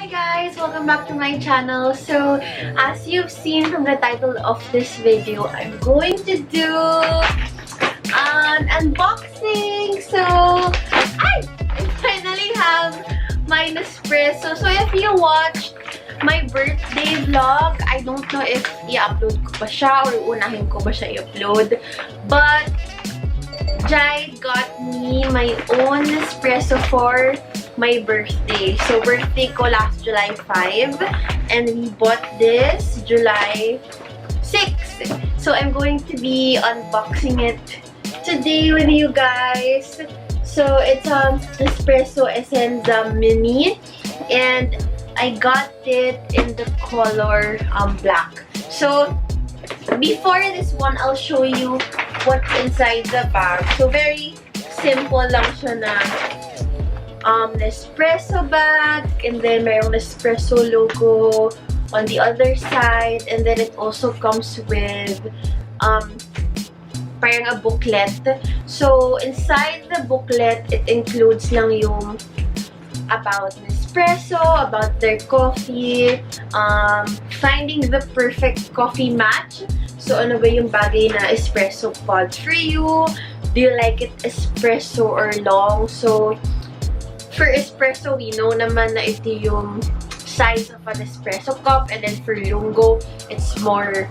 Hi guys! Welcome back to my channel. So, as you've seen from the title of this video, I'm going to do an unboxing. So, I finally have my Nespresso. So, if you watched my birthday vlog, I don't know if i-upload ko pa siya or unahin ko ba siya i-upload. But, Jai got me my own Nespresso for my birthday. So, birthday ko last July 5. And we bought this July 6. So, I'm going to be unboxing it today with you guys. So, it's a Nespresso Essenza Mini. And I got it in the color black. So, before this one, I'll show you what's inside the bag. So, very simple lang siya na Nespresso bag, and then mayroong Nespresso logo on the other side, and then it also comes with parang a booklet. So, inside the booklet, it includes lang yung about Nespresso, about their coffee, finding the perfect coffee match. So, ano ba yung bagay na espresso pod for you? Do you like it espresso or long? So, for espresso, we know naman na ito yung size of an espresso cup. And then for lungo, it's more,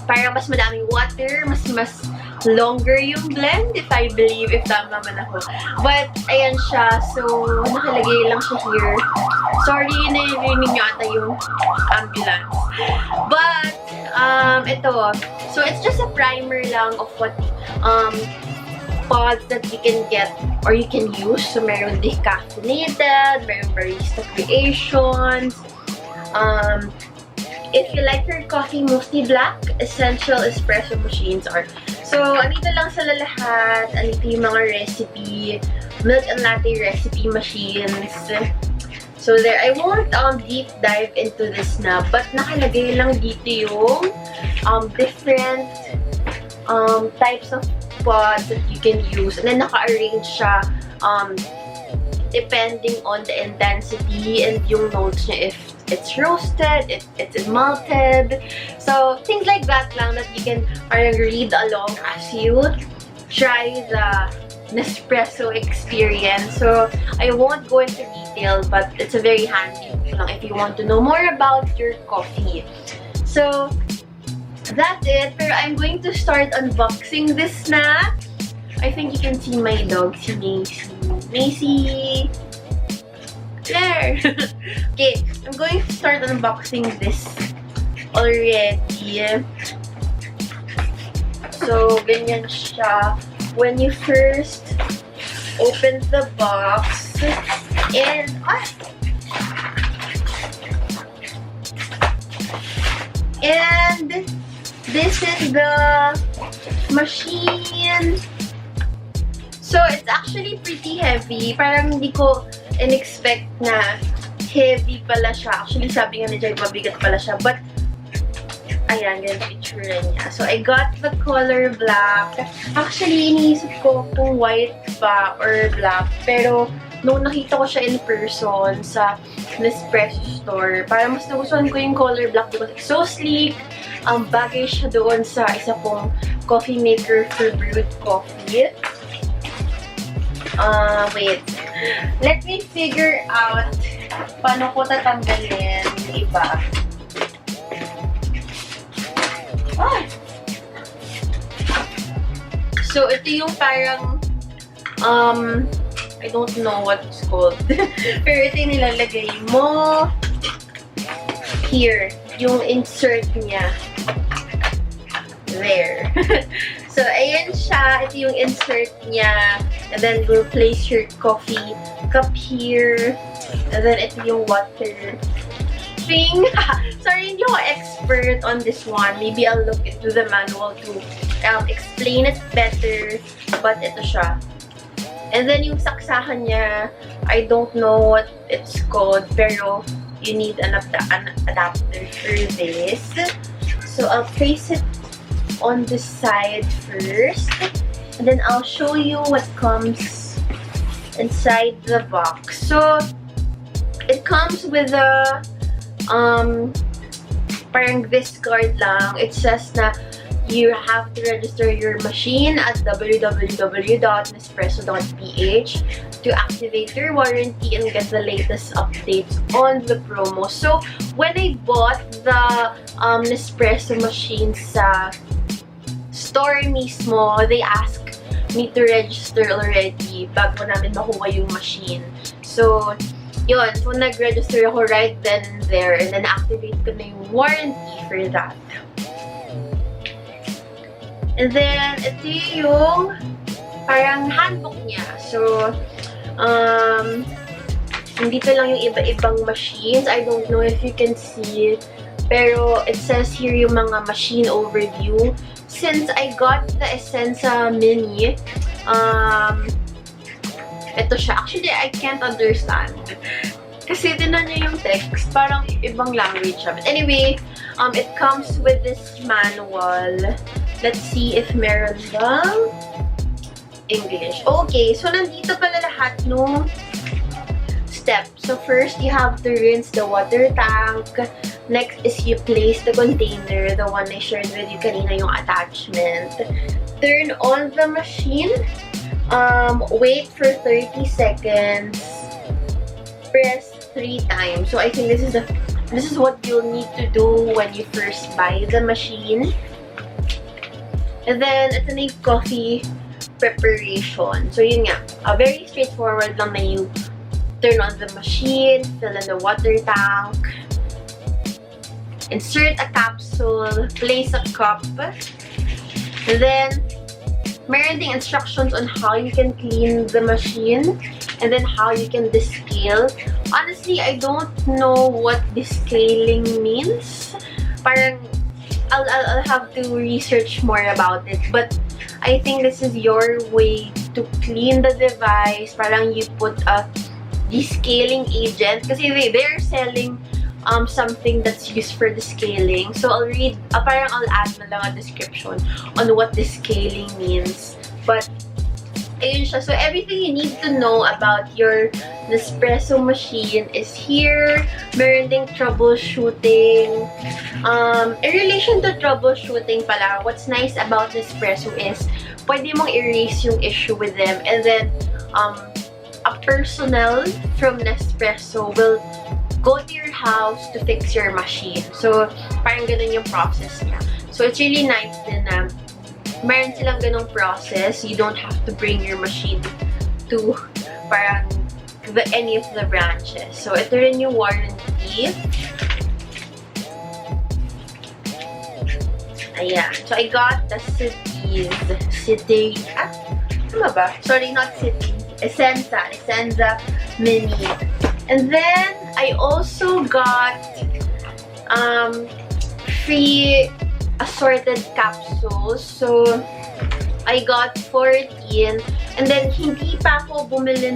parang mas madaming water, mas longer yung blend, if I believe, if tama man ako. But, ayan siya. So, nakalagay lang siya here. Sorry, narinig nyo ata yung ambulance. But, ito. So, it's just a primer lang of what, pods that you can get or you can use. So, meron decaffeinated, meron barista creations. If you like your coffee mostly black, essential espresso machines are. So, anito lang sa lahat. Anito yung mga recipe, milk and latte recipe machines. So, there, I won't deep dive into this na, but nakalagay lang dito yung different types of pods that you can use, and then naka-arrange siya depending on the intensity and yung notes niya, if it's roasted, if it's malted. So, things like that lang that you can read along as you try the Nespresso experience. So, I won't go into detail, but it's a very handy lang if you want to know more about your coffee. So, that's it. Pero I'm going to start unboxing this na. I think you can see my dog, si Macy. Macy! There! Okay, I'm going to start unboxing this already. So, ganyan siya when you first open the box. And, this is the machine. So, it's actually pretty heavy. Parang hindi ko in-expect na heavy pala siya. Actually, sabi nga ni Jai, mabigat pala siya. But, ayan, ganyan picture niya. So, I got the color black. Actually, iniisip ko kung white ba or black. Pero, nung nakita ko siya in person sa Nespresso store, parang mas nagustuhan ko yung color black because it's so sleek. Bagay siya doon sa isa pong coffee maker for brewed coffee. Wait. Let me figure out paano ko tatanggalin yung iba. So, ito yung parang, I don't know what it's called. Pero ito yung nilalagay mo. Here. Yung insert niya. There. So, ayan siya. Ito yung insert niya. And then, you'll place your coffee cup here. And then, ito yung water thing. Sorry, hindi ako expert on this one. Maybe I'll look into the manual to explain it better. But ito siya. And then, yung saksahan niya, I don't know what it's called. Pero, you need an adapter for this. So, I'll place it on the side first, and then I'll show you what comes inside the box. So, it comes with a parang this card lang. It says na you have to register your machine at www.nespresso.ph to activate your warranty and get the latest updates on the promo. So, when I bought the Nespresso machine sa store mismo, they asked me to register already bago namin makuha yung machine. So, yun. So, nag-register ako right then and there and then activate ko na yung warranty for that. And then, ito yung parang handbook niya. So, dito lang yung iba-ibang machines. I don't know if you can see it. Pero, it says here yung mga machine overview. Since I got the Essenza Mini, ito siya. Actually, I can't understand. Kasi tinan niya yung text. Parang ibang language siya. But anyway, it comes with this manual. Let's see if meron bang English. Okay, so nandito pala lahat nung steps. So first, you have to rinse the water tank. Next is you place the container, the one I shared with you kanina, yung attachment. Turn on the machine. Wait for 30 seconds. Press 3 times. So I think this is what you'll need to do when you first buy the machine. And then, ito na yung coffee preparation. So, yun nga. Very straightforward lang na you turn on the machine, fill in the water tank, insert a capsule, place a cup, and then, meron ding instructions on how you can clean the machine, and then how you can descale. Honestly, I don't know what descaling means. Parang, I'll have to research more about it. But I think this is your way to clean the device. Parang you put a descaling agent. Kasi they're selling something that's used for descaling. So I'll read, parang I'll add na lang a description on what descaling means. But ayun siya. So everything you need to know about your Nespresso machine is here. Meron ding troubleshooting. In relation to troubleshooting pala, what's nice about Nespresso is pwede mong erase yung issue with them, and then a personnel from Nespresso will go to your house to fix your machine. So, parang ganun yung process niya. So, it's really nice din na meron silang ganung process. You don't have to bring your machine to parang any of the branches. So, ito rin yung warranty. Ayan. So, I got the Tama ba? Sorry, not City. Essenza Mini. And then, I also got free assorted capsules. So, I got 14. And then, hindi pa ako bumili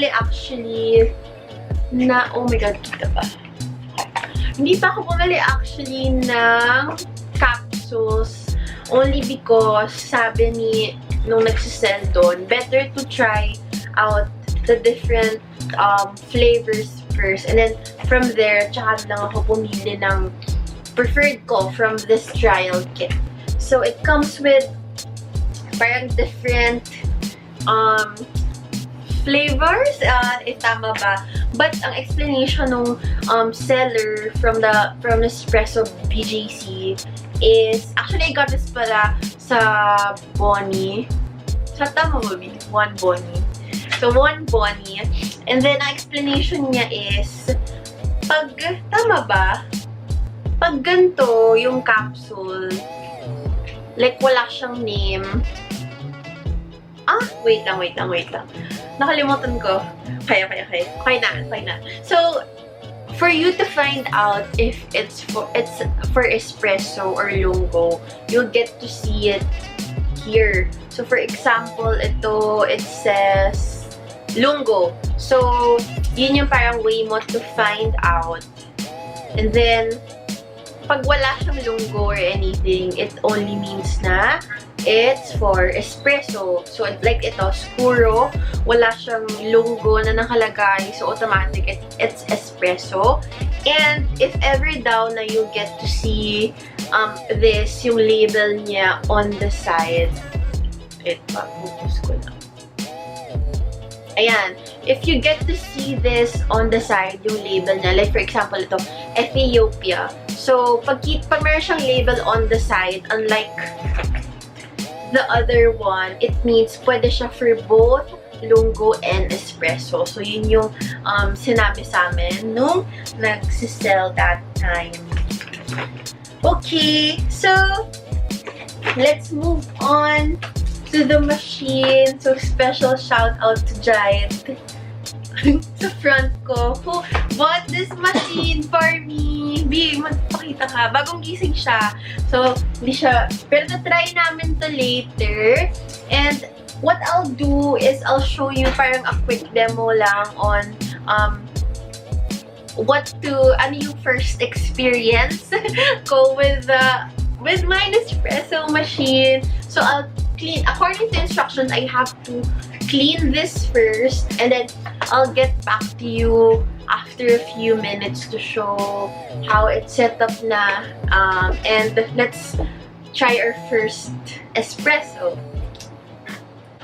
actually na, oh my god, kita ba? Hindi pa ako bumili actually ng capsules only because sabi nung nagsisell doon, better to try out the different flavors first, and then from there, tsaka lang ako pumili ng preferred ko from this trial kit. So, it comes with parang different flavors, if tama ba. But ang explanation ng seller from Nespresso BJC is, actually I got this pala sa Bonnie. Sa tama ba, One Bonnie. So, One Bonnie. And then, ang explanation niya is, tama ba? Pag ganito yung capsule, like wala siyang name. Wait lang. Nakalimutan ko. Okay na. So, for you to find out if it's for espresso or lungo, you'll get to see it here. So, for example, it says lungo. So, yun yung parang way mo to find out. And then, pag wala siyang lungo or anything, it only means na it's for espresso. So, like ito, scuro. Wala siyang logo na nakalagay. So, automatic, it's espresso. And if ever daw na you get to see this, yung label niya on the side. Ito, focus ko lang. Ayan. If you get to see this on the side, yung label niya, like for example, ito, Ethiopia. So, pag meron siyang label on the side, unlike the other one, it means pwede siya for both lungo and espresso. So, yun yung sinabi sa amin nung nagsisell that time. Okay, so, let's move on to the machine. So, special shout out to Giant sa front ko, who bought this machine for me. B, magpakita ka. Bagong gising siya. So, hindi siya, pero na-try namin to later. And, what I'll do is, I'll show you parang a quick demo lang on, ano yung first experience ko with my Nespresso machine. So, I'll clean, according to instructions, I have to clean this first, and then I'll get back to you after a few minutes to show how it's set up na. And let's try our first espresso.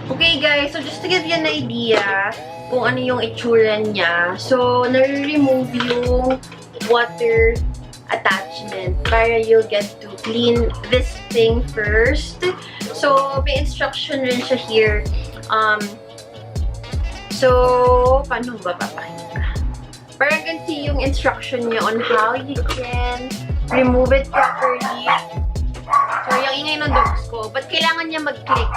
Okay guys, so just to give you an idea kung ano yung itsura niya. So, nare-remove yung water attachment para you'll get to clean this thing first. So, may instruction rin siya here. So, paano ba papakita? Parang ganito yung instruction niya on how you can remove it properly. So, yung ingay ng dogs ko. But kailangan niya mag-click.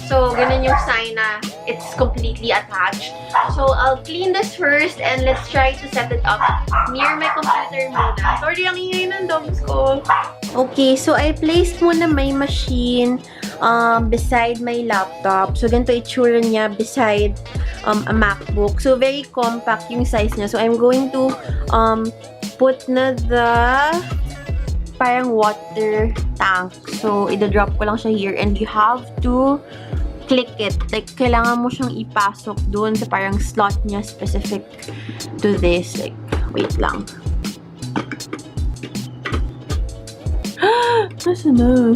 So, ganun yung sign na it's completely attached. So, I'll clean this first and let's try to set it up near my computer muna. Sorry, ang ingay ng dogs ko. Okay, so I placed muna my machine beside my laptop. So, ganito itsura niya beside a MacBook. So, very compact yung size niya. So, I'm going to put na the parang water tank. So, idadrop ko lang siya here and you have to click it. Like, kailangan mo siyang ipasok doon sa parang slot niya specific to this. Like, wait lang. Nasaan na?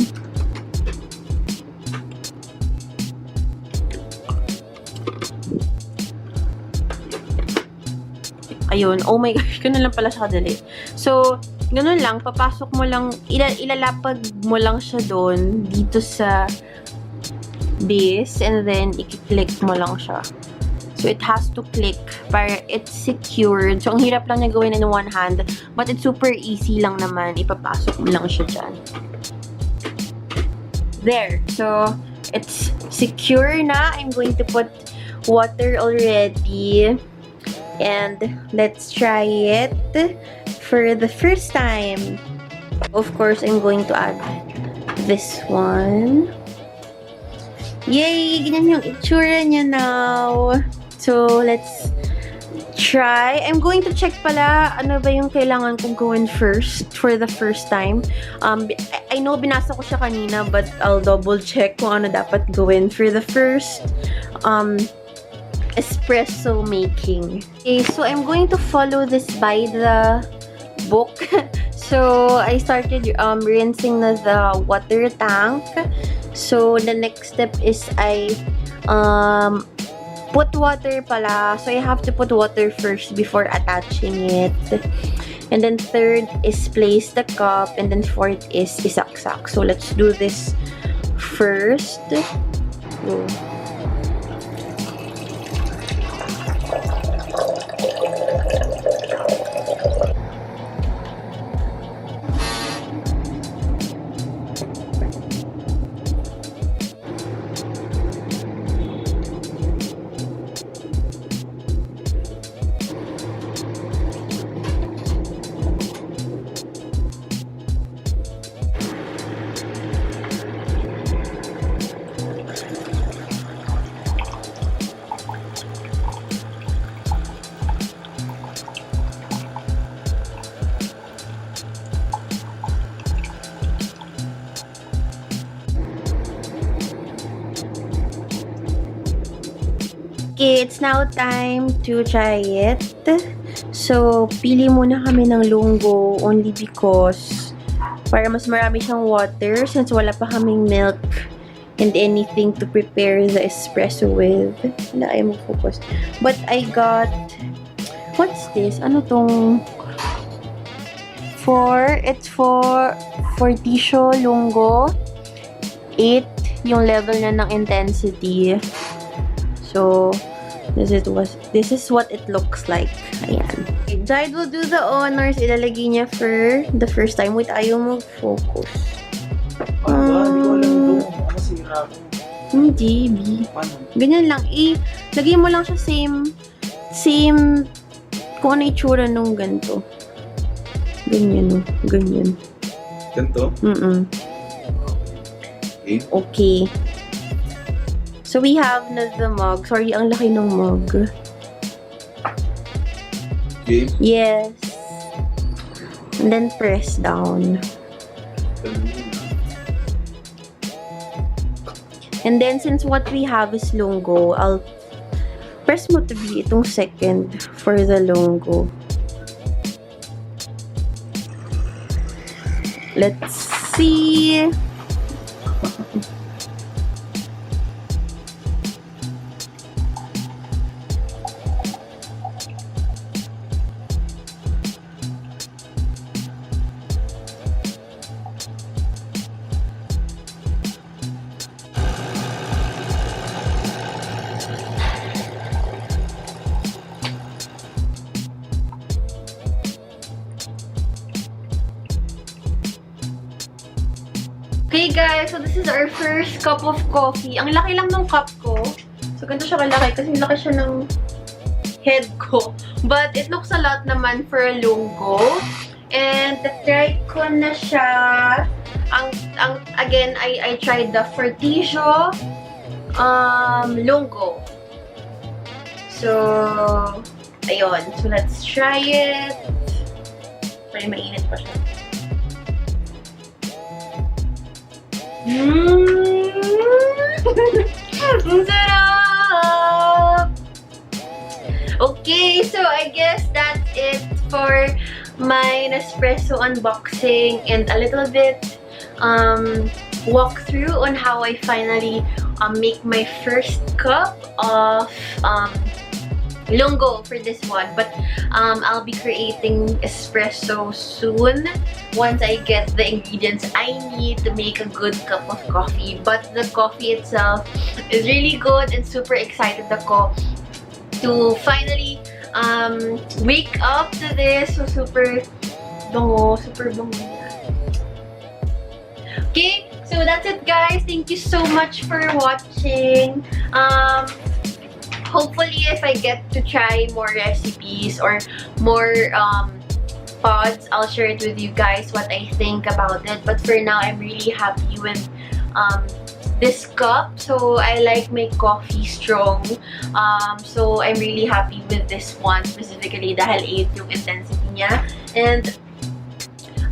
Ayun. Oh my gosh. Ganun lang pala siya kadali. So, ganun lang. Papasok mo lang. Ilalapag mo lang siya doon. Dito sa base. And then, i-click mo lang siya. So, it has to click para it's secured. So, ang hirap lang niya gawin in one hand. But it's super easy lang naman. Ipapasok mo lang siya dyan. There. So, it's secure na. I'm going to put water already. And let's try it for the first time. Of course, I'm going to add this one. Yay! Ganyan yung itsura niya now. So, let's try. I'm going to check pala ano ba yung kailangan kong gawin first for the first time. I know binasa ko siya kanina, but I'll double check kung ano dapat gawin for the first espresso making. Okay, so I'm going to follow this by the book. So, I started rinsing the water tank. So, the next step is I put water pala. So, I have to put water first before attaching it. And then third is place the cup. And then fourth is isaksak. So, let's do this first. So, Okay, it's now time to try it. So, pili muna kami ng lunggo only because para mas marami siyang water since wala pa kaming milk and anything to prepare the espresso with. Wala, ayaw mag-focus. But I got, what's this? Ano tong? It's for Forticio Lungo. 8 yung level na ng intensity. So, this is what it looks like. Ayan. Jide will do the honors. Ilalagay niya for the first time. Wait, ayaw mag-focus. Ano ba? Hindi ko alam ito. Masira ko. Hindi, B. Ganyan lang. Lagay mo lang siya same kung ano itsura nung ganito. Ganyan, no? Ganyan. Ganito? Okay. Okay. So, we have na the mug. Sorry, ang laki ng mug. Okay. Yes. And then press down. And then, since what we have is lungo, I'll press mo to be itong second for the lungo. Let's see. Okay guys, so this is our first cup of coffee. Ang laki lang ng cup ko. So ganito siya kalaki kasi laki siya ng head ko. But it looks a lot naman for a lungo. And try ko na siya. Again, I tried the Forticio lungo. So, ayun. So let's try it. Sorry, mainit pa siya. Ang sarap! Okay, so I guess that's it for my Nespresso unboxing and a little bit walkthrough on how I finally make my first cup of lungo for this one. But I'll be creating espresso soon once I get the ingredients I need to make a good cup of coffee. But the coffee itself is really good and super excited ako to finally wake up to this. So super bango. Okay, so that's it guys. Thank you so much for watching. Hopefully, if I get to try more recipes or more pods, I'll share it with you guys what I think about it. But for now, I'm really happy with this cup. So, I like my coffee strong. So, I'm really happy with this one specifically dahil 8 yung intensity niya. And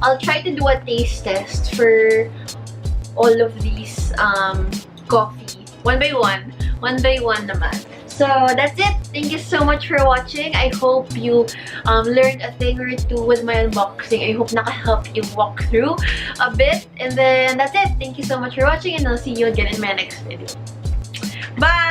I'll try to do a taste test for all of these coffee. One by one naman. So, that's it. Thank you so much for watching. I hope you learned a thing or two with my unboxing. I hope naka-help you walk through a bit. And then, that's it. Thank you so much for watching and I'll see you again in my next video. Bye!